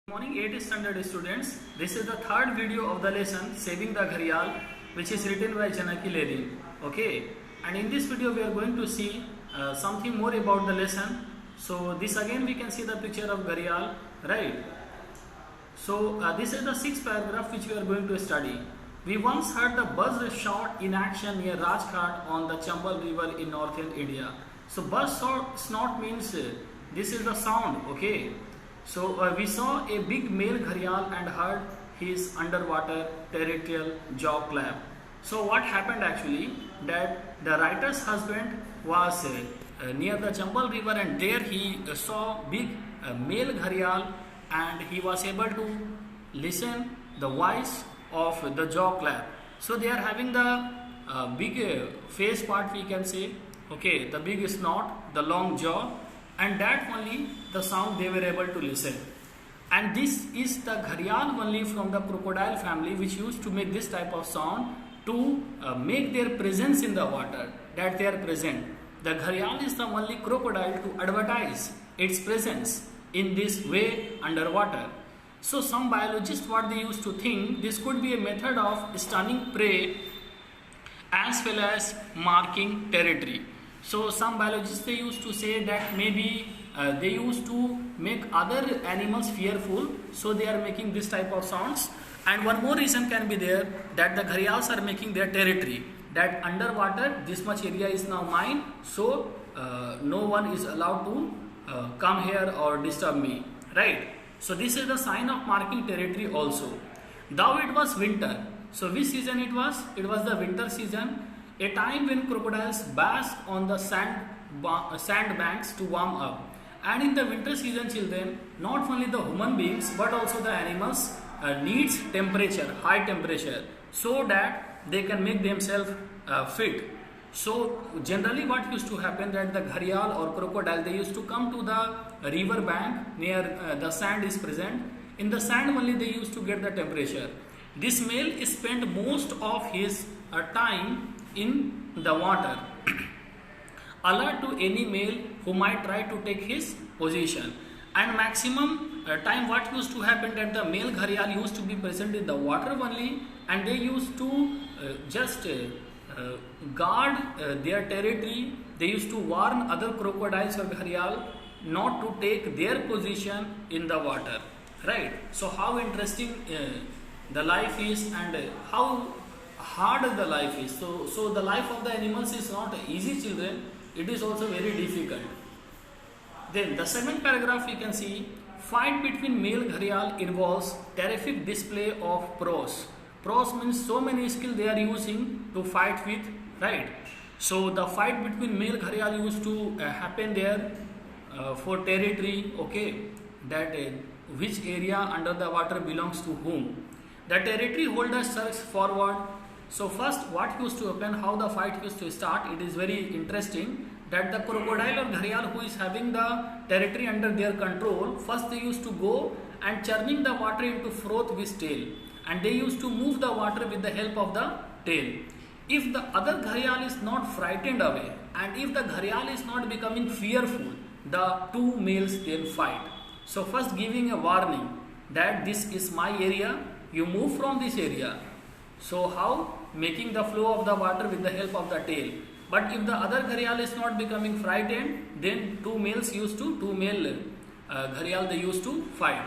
Morning 8th standard students. This is the third video of the lesson Saving the Gharial, which is written by Janaki Lady. Okay, and in this video we are going to see something more about the lesson. So this again we can see the picture of Gharial, right? So this is the sixth paragraph which we are going to study. We once heard the buzz shot in action near Rajghat on the Chambal river in northern India. So buzz snort means this is the sound, okay? So we saw a big male gharial and heard his underwater territorial jaw clap. So what happened actually, that the writer's husband was near the Chambal river, and there he saw big male gharial, and he was able to listen the voice of the jaw clap. So they are having the big face part, we can say, okay, the big snout, the long jaw, and that only the sound they were able to listen. And this is the gharial only from the crocodile family, which used to make this type of sound to make their presence in the water, that they are present. The gharial is the only crocodile to advertise its presence in this way underwater. So some biologists, what they used to think, this could be a method of stunning prey as well as marking territory. So some biologists, they used to say that maybe they used to make other animals fearful, so they are making this type of sounds. And one more reason can be there, that the gharials are making their territory, that underwater this much area is now mine, so no one is allowed to come here or disturb me, right? So this is the sign of marking territory also. Though it was winter, so which season it was? It was the winter season, a time when crocodiles bask on the sand banks to warm up. And in the winter season, children, not only the human beings but also the animals needs temperature, high temperature, so that they can make themselves fit. So generally what used to happen, that the gharial or crocodile, they used to come to the river bank near the sand is present. In the sand only they used to get the temperature. This male spent most of his time in the water, alert to any male who might try to take his position. And maximum time what used to happen, that the male gharial used to be present in the water only, and they used to just guard their territory. They used to warn other crocodiles or gharial not to take their position in the water, right? So how interesting the life is, and how hard the life is. So the life of the animals is not easy, children. It is also very difficult. Then the second paragraph we can see, fight between male gharial involves terrific display of prowess. Prowess means so many skills they are using to fight with, right? So the fight between male gharial used to happen there for territory, okay, that which area under the water belongs to whom. The territory holder surges forward. So first what used to happen, how the fight used to start, it is very interesting, that the crocodile or gharial who is having the territory under their control, first they used to go and churning the water into froth with tail, and they used to move the water with the help of the tail. If the other gharial is not frightened away, and if the gharial is not becoming fearful, the two males then fight. So first giving a warning that this is my area, you move from this area. So how? Making the flow of the water with the help of the tail. But if the other gharial is not becoming frightened, then two male gharial, they used to fight.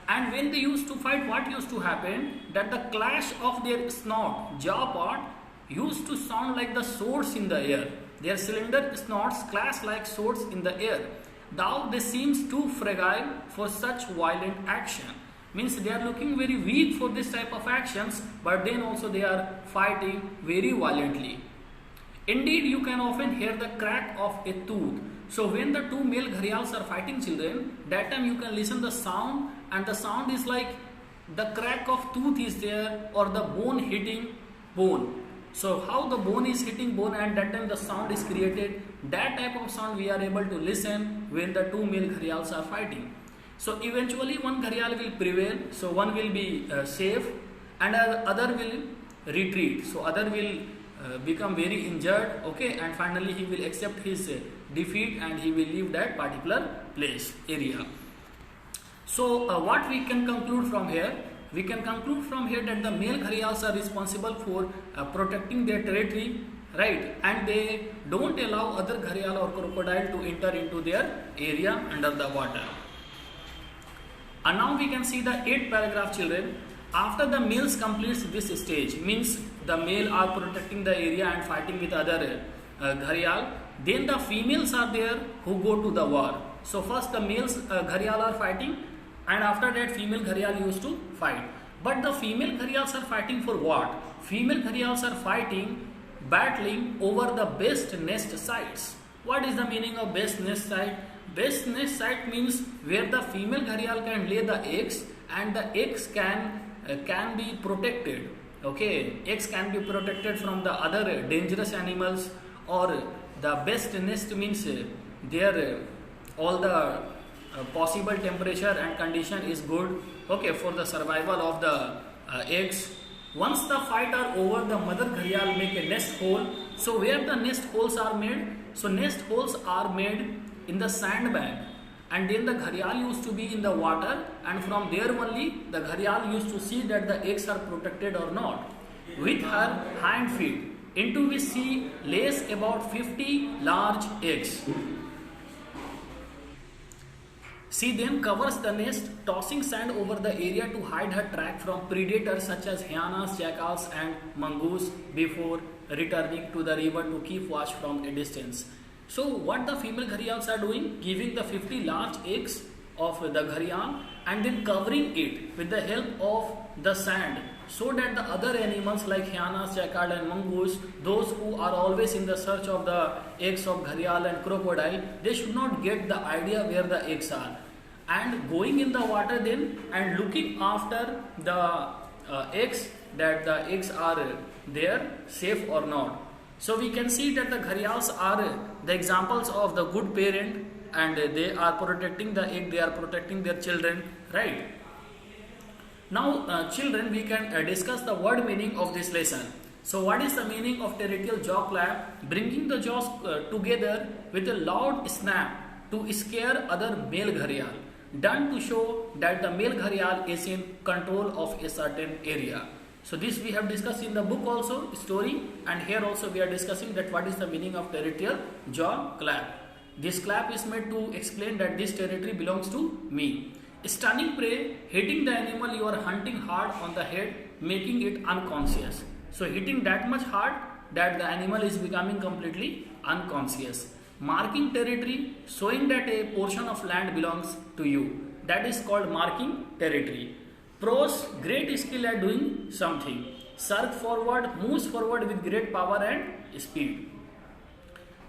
And when they used to fight, what used to happen, that the clash of their snout, jaw part, used to sound like the swords in the air. Their cylinder snorts clash like swords in the air. Though they seems too fragile for such violent action. Means they are looking very weak for this type of actions, but then also they are fighting very violently. Indeed, you can often hear the crack of a tooth. So when the two male gharials are fighting, children, that time you can listen the sound, and the sound is like the crack of tooth is there, or the bone hitting bone. So how the bone is hitting bone, and that time the sound is created, that type of sound we are able to listen when the two male gharials are fighting. So eventually one gharial will prevail, so one will be safe, and other will retreat. So other will become very injured, okay, and finally he will accept his defeat and he will leave that particular place, area. So what we can conclude from here? We can conclude from here that the male gharials are responsible for protecting their territory, right? And they don't allow other gharial or crocodile to enter into their area under the water. And now we can see the 8th paragraph, children. After the males completes this stage, means the male are protecting the area and fighting with other gharial, then the females are there who go to the war. So first the males gharial are fighting, and after that female gharial used to fight. But the female gharials are fighting for what? Female gharials are fighting, battling over the best nest sites. What is the meaning of best nest site? Best nest site means where the female gharial can lay the eggs and the eggs can be protected. Okay, eggs can be protected from the other dangerous animals, or the best nest means there all the possible temperature and condition is good, okay, for the survival of the eggs. Once the fight are over, the mother gharial make a nest hole. So where the nest holes are made? So nest holes are made in the sandbank, and then the gharial used to be in the water, and from there only the gharial used to see that the eggs are protected or not. With her hind feet, into which she lays about 50 large eggs. She then covers the nest, tossing sand over the area to hide her track from predators such as hyenas, jackals and mongoose before returning to the river to keep watch from a distance. So what the female gharials are doing? Giving the 50 large eggs of the gharial and then covering it with the help of the sand, so that the other animals like hyenas, jackal and mongoose, those who are always in the search of the eggs of gharial and crocodile, they should not get the idea where the eggs are. And going in the water then and looking after the eggs, that the eggs are there safe or not. So we can see that the gharials are the examples of the good parent, and they are protecting the egg, they are protecting their children, right? Now children, we can discuss the word meaning of this lesson. So what is the meaning of territorial jaw clap? Bringing the jaws together with a loud snap to scare other male gharial, done to show that the male gharial is in control of a certain area. So this we have discussed in the book also, story, and here also we are discussing that what is the meaning of territorial jaw clap. This clap is made to explain that this territory belongs to me. Stunning prey, hitting the animal you are hunting hard on the head, making it unconscious. So hitting that much hard that the animal is becoming completely unconscious. Marking territory, showing that a portion of land belongs to you. That is called marking territory. Pros, great skill at doing something. Surge forward, moves forward with great power and speed.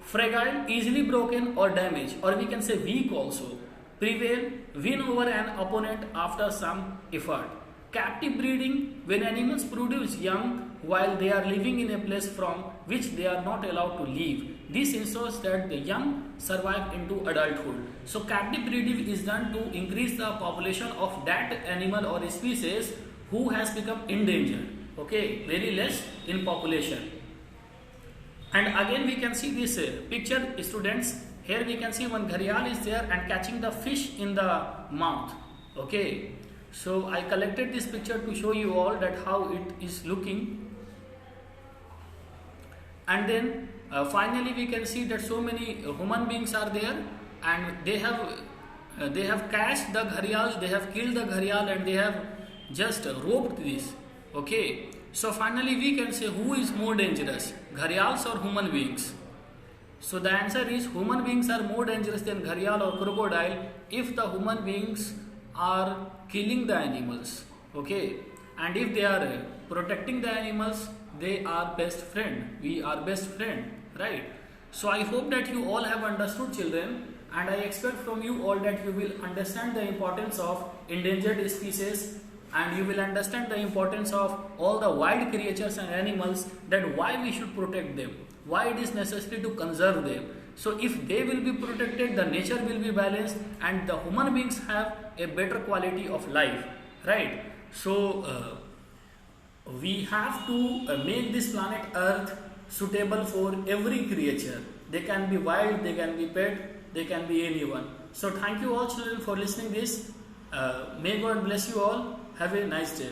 Fragile, easily broken or damaged, or we can say weak also. Prevail, win over an opponent after some effort. Captive breeding, when animals produce young while they are living in a place from which they are not allowed to leave. This ensures that the young survive into adulthood. So captive breeding is done to increase the population of that animal or species who has become endangered. Okay, very less in population. And again we can see this picture, students. Here we can see one gharial is there and catching the fish in the mouth. Okay, so I collected this picture to show you all that how it is looking. And then finally we can see that so many human beings are there, and they have catched the gharial, they have killed the gharial, and they have just roped this. Okay, so finally we can say who is more dangerous, gharials or human beings? So the answer is human beings are more dangerous than gharial or crocodile if the human beings are killing the animals. Okay, and if they are protecting the animals, they are best friend. We are best friend, right? So I hope that you all have understood, children, and I expect from you all that you will understand the importance of endangered species, and you will understand the importance of all the wild creatures and animals, that why we should protect them, why it is necessary to conserve them. So if they will be protected, the nature will be balanced and the human beings have a better quality of life, right? So we have to make this planet Earth suitable for every creature. They can be wild, they can be pet, they can be anyone. So thank you all children for listening this. May God bless you all. Have a nice day.